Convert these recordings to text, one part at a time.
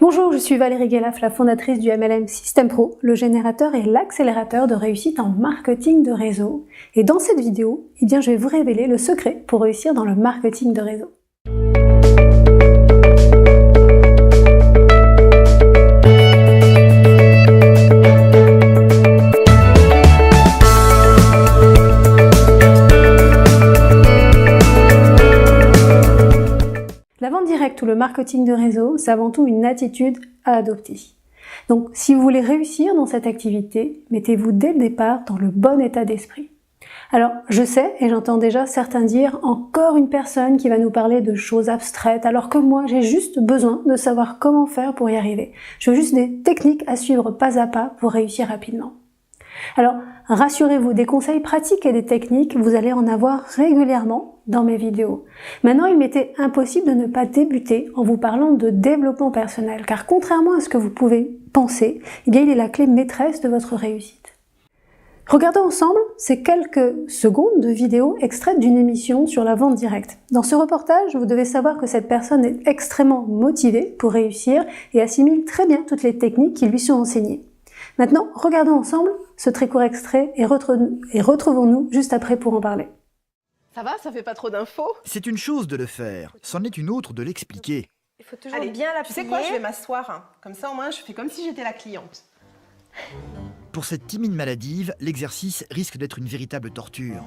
Bonjour, je suis Valérie Guelaf, la fondatrice du MLM System Pro, le générateur et l'accélérateur de réussite en marketing de réseau. Et dans cette vidéo, je vais vous révéler le secret pour réussir dans le marketing de réseau. La vente directe ou le marketing de réseau, c'est avant tout une attitude à adopter. Donc, si vous voulez réussir dans cette activité, mettez-vous dès le départ dans le bon état d'esprit. Alors, je sais, et j'entends déjà certains dire « encore une personne qui va nous parler de choses abstraites, alors que moi, j'ai juste besoin de savoir comment faire pour y arriver. Je veux juste des techniques à suivre pas à pas pour réussir rapidement. » Alors, rassurez-vous, des conseils pratiques et des techniques, vous allez en avoir régulièrement dans mes vidéos. Maintenant, il m'était impossible de ne pas débuter en vous parlant de développement personnel, car contrairement à ce que vous pouvez penser, il est la clé maîtresse de votre réussite. Regardons ensemble ces quelques secondes de vidéo extraites d'une émission sur la vente directe. Dans ce reportage, vous devez savoir que cette personne est extrêmement motivée pour réussir et assimile très bien toutes les techniques qui lui sont enseignées. Maintenant, regardons ensemble ce très court extrait et retrouvons-nous juste après pour en parler. Ça va, ça fait pas trop d'infos? C'est une chose de le faire, c'en est une autre de l'expliquer. Il faut toujours bien l'appuyer. Tu sais quoi, je vais m'asseoir. Comme ça, au moins, je fais comme si j'étais la cliente. Pour cette timide maladive, l'exercice risque d'être une véritable torture.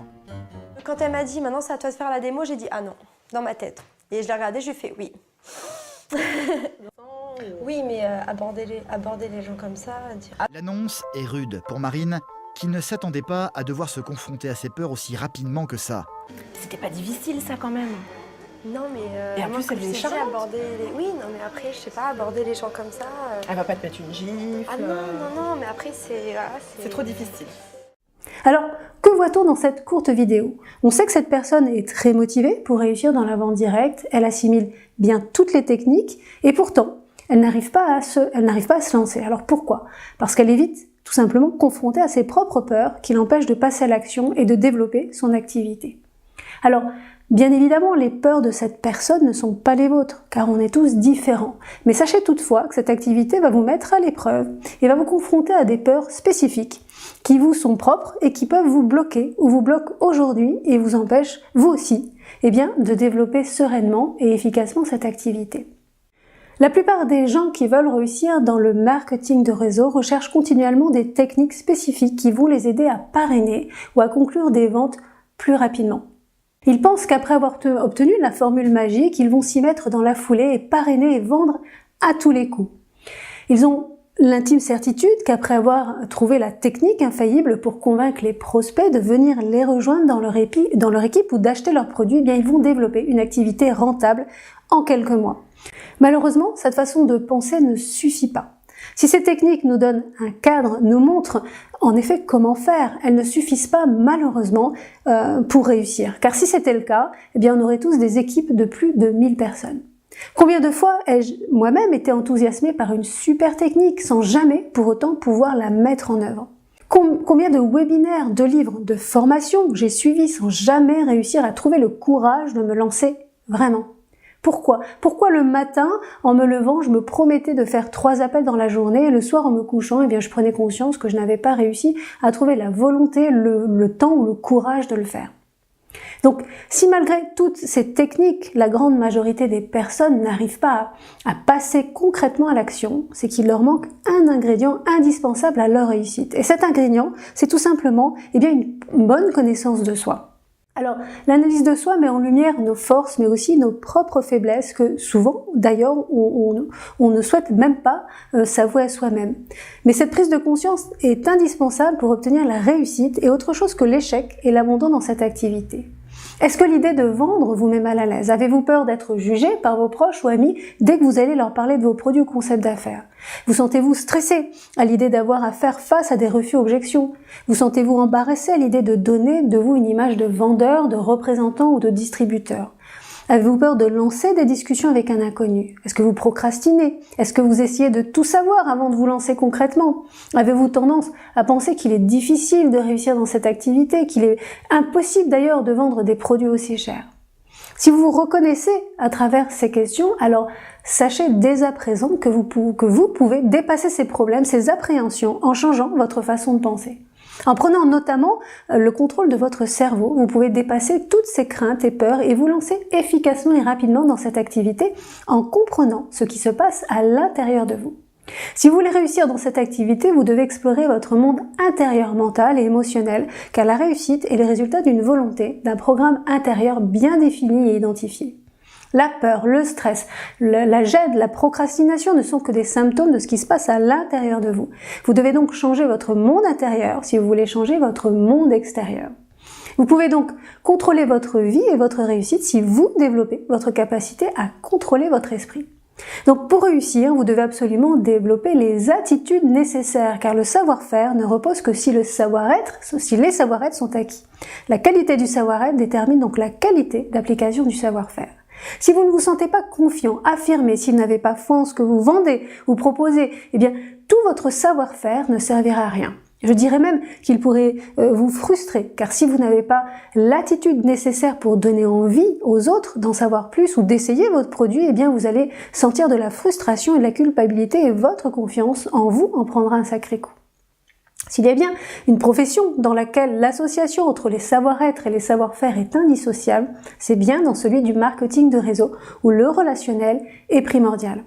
Quand elle m'a dit « maintenant c'est à toi de faire la démo », j'ai dit « ah non », dans ma tête. Et je l'ai regardée, je lui ai fait « oui ». Oui, mais aborder les gens comme ça... dire... L'annonce est rude pour Marine, qui ne s'attendait pas à devoir se confronter à ses peurs aussi rapidement que ça. C'était pas difficile, ça, quand même. Non, mais... et en plus, elle est charmante. Oui, non, mais après, je sais pas, aborder les gens comme ça... Elle va pas te mettre une gifle. Ah non, mais après, c'est... Voilà, c'est trop difficile. Alors, que voit-on dans cette courte vidéo? On sait que cette personne est très motivée pour réussir dans la vente directe, elle assimile bien toutes les techniques, et pourtant, elle n'arrive pas à se lancer. Alors pourquoi? Parce qu'elle est vite, tout simplement, confrontée à ses propres peurs qui l'empêchent de passer à l'action et de développer son activité. Alors, bien évidemment, les peurs de cette personne ne sont pas les vôtres, car on est tous différents. Mais sachez toutefois que cette activité va vous mettre à l'épreuve et va vous confronter à des peurs spécifiques qui vous sont propres et qui peuvent vous bloquer ou vous bloquent aujourd'hui et vous empêchent, vous aussi, de développer sereinement et efficacement cette activité. La plupart des gens qui veulent réussir dans le marketing de réseau recherchent continuellement des techniques spécifiques qui vont les aider à parrainer ou à conclure des ventes plus rapidement. Ils pensent qu'après avoir obtenu la formule magique, ils vont s'y mettre dans la foulée et parrainer et vendre à tous les coups. Ils ont l'intime certitude qu'après avoir trouvé la technique infaillible pour convaincre les prospects de venir les rejoindre dans leur équipe ou d'acheter leurs produits, ils vont développer une activité rentable en quelques mois. Malheureusement, cette façon de penser ne suffit pas. Si ces techniques nous donnent un cadre, nous montrent en effet comment faire, elles ne suffisent pas malheureusement pour réussir. Car si c'était le cas, on aurait tous des équipes de plus de 1000 personnes. Combien de fois ai-je moi-même été enthousiasmée par une super technique sans jamais pour autant pouvoir la mettre en œuvre? Combien de webinaires, de livres, de formations j'ai suivis sans jamais réussir à trouver le courage de me lancer vraiment? Pourquoi? Pourquoi le matin, en me levant, je me promettais de faire 3 appels dans la journée et le soir, en me couchant, je prenais conscience que je n'avais pas réussi à trouver la volonté, le temps ou le courage de le faire. Donc, si malgré toutes ces techniques, la grande majorité des personnes n'arrivent pas à passer concrètement à l'action, c'est qu'il leur manque un ingrédient indispensable à leur réussite. Et cet ingrédient, c'est tout simplement une bonne connaissance de soi. Alors, l'analyse de soi met en lumière nos forces, mais aussi nos propres faiblesses que souvent, d'ailleurs, on ne souhaite même pas s'avouer à soi-même. Mais cette prise de conscience est indispensable pour obtenir la réussite et autre chose que l'échec et l'abandon dans cette activité. Est-ce que l'idée de vendre vous met mal à l'aise? Avez-vous peur d'être jugé par vos proches ou amis dès que vous allez leur parler de vos produits ou concepts d'affaires? Vous sentez-vous stressé à l'idée d'avoir à faire face à des refus-objections? Vous sentez-vous embarrassé à l'idée de donner de vous une image de vendeur, de représentant ou de distributeur? Avez-vous peur de lancer des discussions avec un inconnu? Est-ce que vous procrastinez? Est-ce que vous essayez de tout savoir avant de vous lancer concrètement? Avez-vous tendance à penser qu'il est difficile de réussir dans cette activité, qu'il est impossible d'ailleurs de vendre des produits aussi chers? Si vous vous reconnaissez à travers ces questions, alors sachez dès à présent que vous pouvez dépasser ces problèmes, ces appréhensions en changeant votre façon de penser. En prenant notamment le contrôle de votre cerveau, vous pouvez dépasser toutes ces craintes et peurs et vous lancer efficacement et rapidement dans cette activité en comprenant ce qui se passe à l'intérieur de vous. Si vous voulez réussir dans cette activité, vous devez explorer votre monde intérieur mental et émotionnel, car la réussite est le résultat d'une volonté, d'un programme intérieur bien défini et identifié. La peur, le stress, la gêne, la procrastination ne sont que des symptômes de ce qui se passe à l'intérieur de vous. Vous devez donc changer votre monde intérieur si vous voulez changer votre monde extérieur. Vous pouvez donc contrôler votre vie et votre réussite si vous développez votre capacité à contrôler votre esprit. Donc pour réussir, vous devez absolument développer les attitudes nécessaires, car le savoir-faire ne repose que si les savoir-être sont acquis. La qualité du savoir-être détermine donc la qualité d'application du savoir-faire. Si vous ne vous sentez pas confiant, affirmé, si vous n'avez pas foi en ce que vous vendez ou proposez, eh bien tout votre savoir-faire ne servira à rien. Je dirais même qu'il pourrait vous frustrer, car si vous n'avez pas l'attitude nécessaire pour donner envie aux autres d'en savoir plus ou d'essayer votre produit, eh bien vous allez sentir de la frustration et de la culpabilité et votre confiance en vous en prendra un sacré coup. S'il y a bien une profession dans laquelle l'association entre les savoir-être et les savoir-faire est indissociable, c'est bien dans celui du marketing de réseau, où le relationnel est primordial.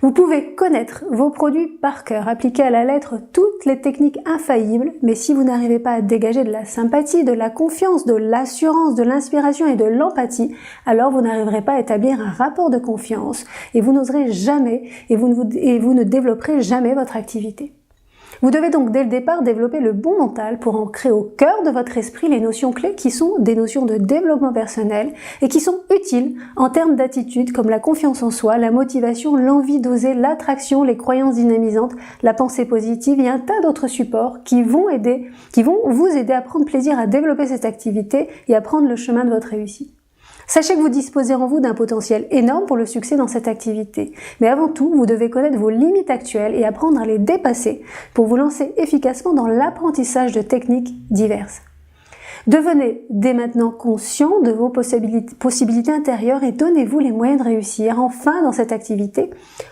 Vous pouvez connaître vos produits par cœur, appliquer à la lettre toutes les techniques infaillibles, mais si vous n'arrivez pas à dégager de la sympathie, de la confiance, de l'assurance, de l'inspiration et de l'empathie, alors vous n'arriverez pas à établir un rapport de confiance et vous n'oserez jamais et vous ne développerez jamais votre activité. Vous devez donc dès le départ développer le bon mental pour ancrer au cœur de votre esprit les notions clés qui sont des notions de développement personnel et qui sont utiles en termes d'attitude comme la confiance en soi, la motivation, l'envie d'oser, l'attraction, les croyances dynamisantes, la pensée positive et un tas d'autres supports qui vont vous aider à prendre plaisir à développer cette activité et à prendre le chemin de votre réussite. Sachez que vous disposez en vous d'un potentiel énorme pour le succès dans cette activité. Mais avant tout, vous devez connaître vos limites actuelles et apprendre à les dépasser pour vous lancer efficacement dans l'apprentissage de techniques diverses. Devenez dès maintenant conscient de vos possibilités intérieures et donnez-vous les moyens de réussir enfin dans cette activité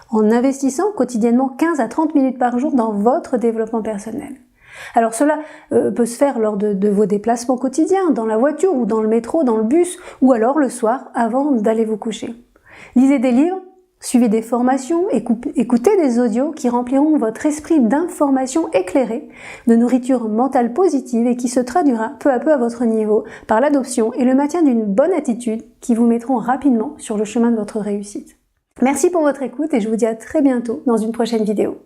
en investissant quotidiennement 15 à 30 minutes par jour dans votre développement personnel. Alors cela peut se faire lors de vos déplacements quotidiens, dans la voiture ou dans le métro, dans le bus, ou alors le soir avant d'aller vous coucher. Lisez des livres, suivez des formations, écoutez des audios qui rempliront votre esprit d'informations éclairées, de nourriture mentale positive et qui se traduira peu à peu à votre niveau par l'adoption et le maintien d'une bonne attitude qui vous mettront rapidement sur le chemin de votre réussite. Merci pour votre écoute et je vous dis à très bientôt dans une prochaine vidéo.